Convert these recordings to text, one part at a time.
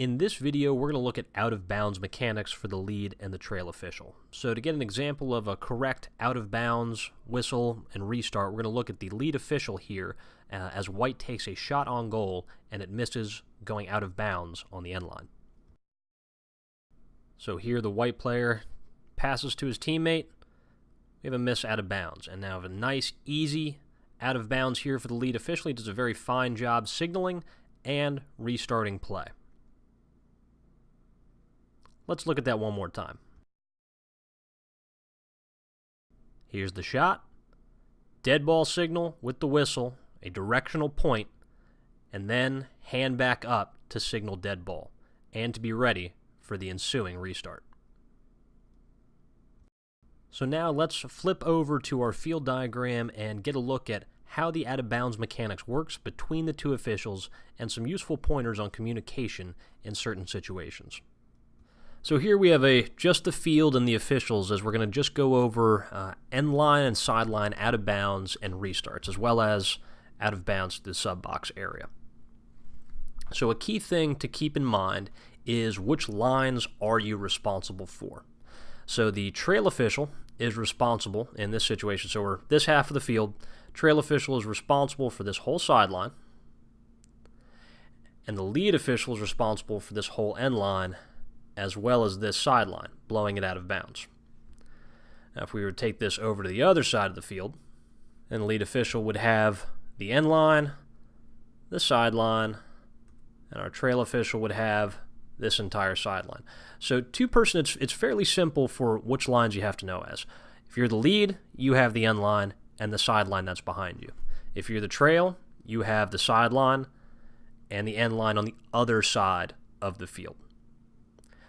In this video, we're going to look at out-of-bounds mechanics for the lead and the trail official. So to get an example of a correct out-of-bounds whistle and restart, we're going to look at the lead official here as white takes a shot on goal and it misses going out of bounds on the end line. So here the white player passes to his teammate. We have a miss out of bounds, and now we have a nice, easy out of bounds here for the lead official. He does a very fine job signaling and restarting play. Let's look at that one more time. Here's the shot. Dead ball signal with the whistle, a directional point, and then hand back up to signal dead ball and to be ready for the ensuing restart. So now let's flip over to our field diagram and get a look at how the out-of-bounds mechanics works between the two officials and some useful pointers on communication in certain situations. So here we have just the field and the officials, as we're going to just go over end line and sideline out of bounds and restarts, as well as out of bounds to the sub box area. So a key thing to keep in mind is which lines are you responsible for. So the trail official is responsible in this situation. So we're this half of the field. Trail official is responsible for this whole sideline, and the lead official is responsible for this whole end line, as well as this sideline, blowing it out of bounds. Now, if we were to take this over to the other side of the field, then the lead official would have the end line, the sideline, and our trail official would have this entire sideline. So two-person, it's fairly simple for which lines you have to know as. If you're the lead, you have the end line and the sideline that's behind you. If you're the trail, you have the sideline and the end line on the other side of the field.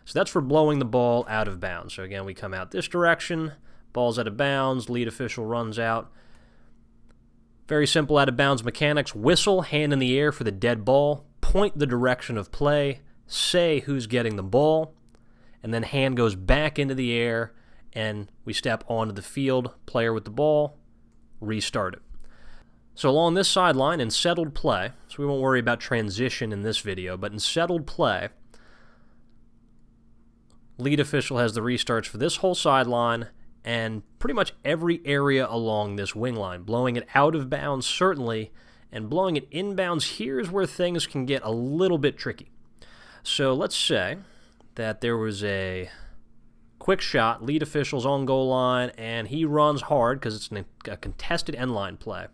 So that's for blowing the ball out of bounds. So again, we come out this direction, ball's out of bounds, lead official runs out. Very simple out of bounds mechanics. Whistle, hand in the air for the dead ball, point the direction of play, say who's getting the ball, and then hand goes back into the air and we step onto the field, player with the ball, restart it. So along this sideline in settled play, so we won't worry about transition in this video, but in settled play, lead official has the restarts for this whole sideline and pretty much every area along this wing line. Blowing it out of bounds, certainly, and blowing it inbounds, here's where things can get a little bit tricky. So let's say that there was a quick shot, lead official's on goal line, and he runs hard because it's a contested end line play.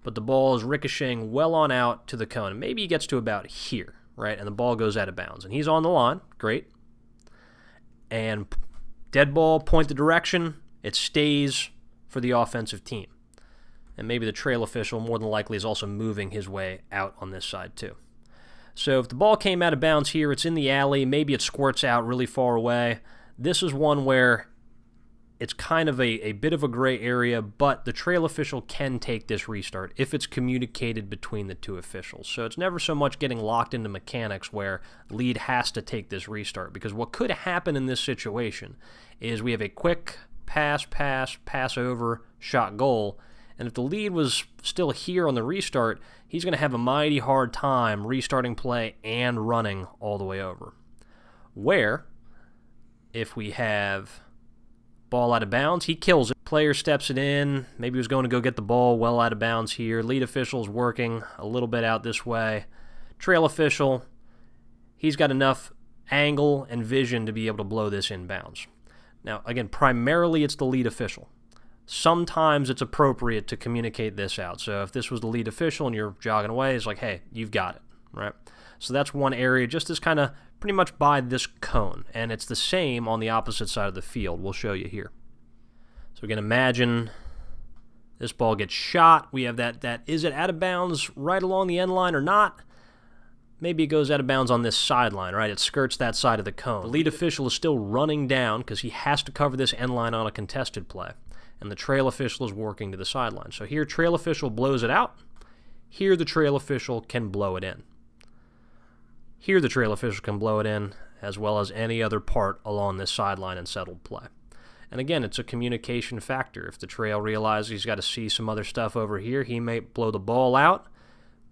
But the ball is ricocheting well on out to the cone. And maybe he gets to about here, right? And the ball goes out of bounds. And he's on the line. Great. And dead ball, point the direction, it stays for the offensive team. And maybe the trail official, more than likely, is also moving his way out on this side too. So if the ball came out of bounds here, it's in the alley, maybe it squirts out really far away. This is one where it's kind of a bit of a gray area, but the trail official can take this restart if it's communicated between the two officials. So it's never so much getting locked into mechanics where lead has to take this restart, because what could happen in this situation is we have a quick pass over, shot goal, and if the lead was still here on the restart, he's going to have a mighty hard time restarting play and running all the way over. Where, if we have ball out of bounds, he kills it. Player steps it in. Maybe he was going to go get the ball well out of bounds here. Lead official's working a little bit out this way. Trail official, he's got enough angle and vision to be able to blow this inbounds. Now, again, primarily it's the lead official. Sometimes it's appropriate to communicate this out. So if this was the lead official and you're jogging away, it's like, hey, you've got it, right? So that's one area, just as kind of pretty much by this cone. And it's the same on the opposite side of the field. We'll show you here. So we can imagine this ball gets shot. We have that is it out of bounds right along the end line or not? Maybe it goes out of bounds on this sideline, right? It skirts that side of the cone. The lead official is still running down because he has to cover this end line on a contested play. And the trail official is working to the sideline. So here, trail official blows it out. Here, the trail official can blow it in. Here, the trail official can blow it in, as well as any other part along this sideline in settled play. And again, it's a communication factor. If the trail realizes he's got to see some other stuff over here, he may blow the ball out,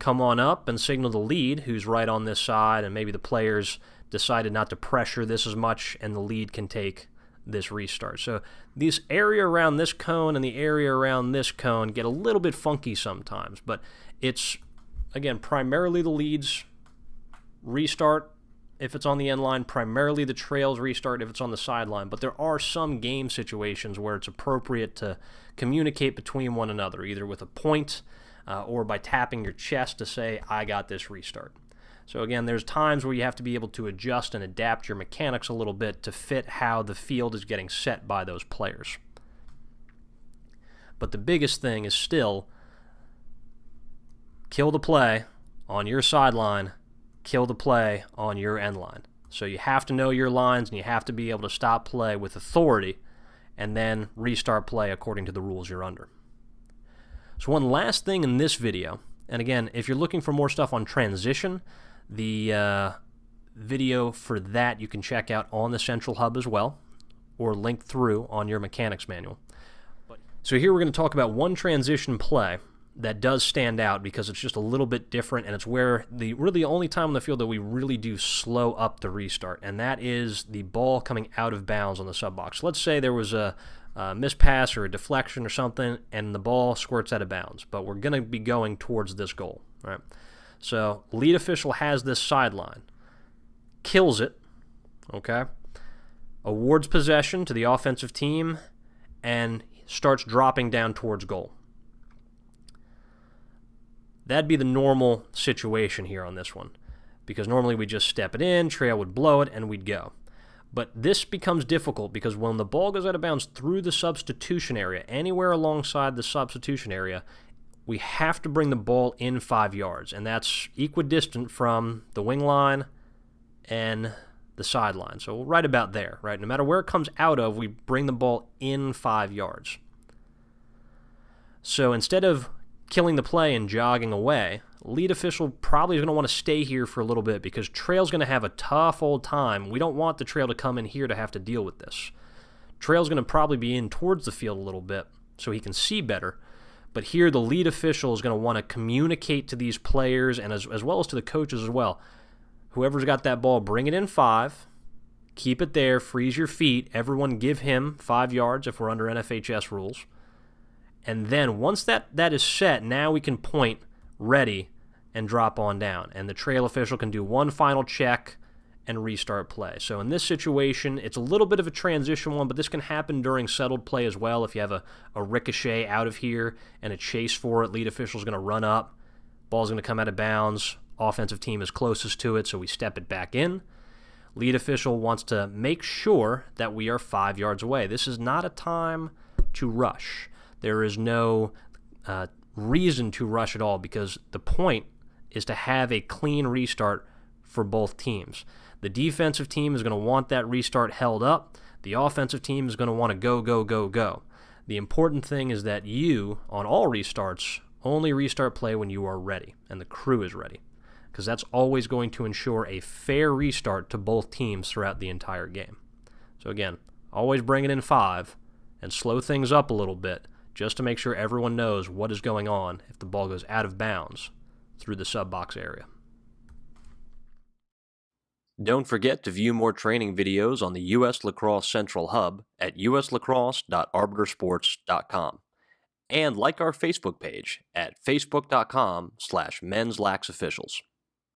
come on up and signal the lead, who's right on this side, and maybe the players decided not to pressure this as much, and the lead can take this restart. So this area around this cone and the area around this cone get a little bit funky sometimes, but it's, again, primarily the lead's restart if it's on the end line, primarily the trail's restart if it's on the sideline, but there are some game situations where it's appropriate to communicate between one another, either with a point or by tapping your chest to say, I got this restart. So again, there's times where you have to be able to adjust and adapt your mechanics a little bit to fit how the field is getting set by those players. But the biggest thing is still kill the play on your sideline, kill the play on your end line. So you have to know your lines, and you have to be able to stop play with authority and then restart play according to the rules you're under. So one last thing in this video, and again, if you're looking for more stuff on transition, the video for that you can check out on the Central Hub as well, or link through on your mechanics manual. So here we're going to talk about one transition play that does stand out because it's just a little bit different, and it's where really the only time on the field that we really do slow up the restart, and that is the ball coming out of bounds on the sub box. Let's say there was a mispass or a deflection or something, and the ball squirts out of bounds, but we're going to be going towards this goal, right? So lead official has this sideline, kills it, okay, awards possession to the offensive team, and starts dropping down towards goal. That'd be the normal situation here on this one, because normally we just step it in, trail would blow it, and we'd go. But this becomes difficult because when the ball goes out of bounds through the substitution area, anywhere alongside the substitution area, we have to bring the ball in 5 yards, and that's equidistant from the wing line and the sideline. So right about there, right? No matter where it comes out of, we bring the ball in 5 yards. So instead of killing the play and jogging away, lead official probably is going to want to stay here for a little bit because trail's going to have a tough old time. We don't want the trail to come in here to have to deal with this. Trail's going to probably be in towards the field a little bit so he can see better. But here the lead official is going to want to communicate to these players and as well as to the coaches as well. Whoever's got that ball, bring it in 5. Keep it there. Freeze your feet. Everyone give him 5 yards if we're under NFHS rules. And then once that is set, now we can point ready and drop on down. And the trail official can do one final check and restart play. So in this situation, it's a little bit of a transition one, but this can happen during settled play as well. If you have a ricochet out of here and a chase for it, lead official's going to run up. Ball's going to come out of bounds. Offensive team is closest to it, so we step it back in. Lead official wants to make sure that we are 5 yards away. This is not a time to rush. There is no reason to rush at all because the point is to have a clean restart for both teams. The defensive team is going to want that restart held up. The offensive team is going to want to go, go, go, go. The important thing is that you, on all restarts, only restart play when you are ready and the crew is ready, because that's always going to ensure a fair restart to both teams throughout the entire game. So again, always bring it in 5 and slow things up a little bit just to make sure everyone knows what is going on if the ball goes out of bounds through the sub-box area. Don't forget to view more training videos on the U.S. Lacrosse Central Hub at uslacrosse.arbitersports.com and like our Facebook page at facebook.com/menslaxofficials.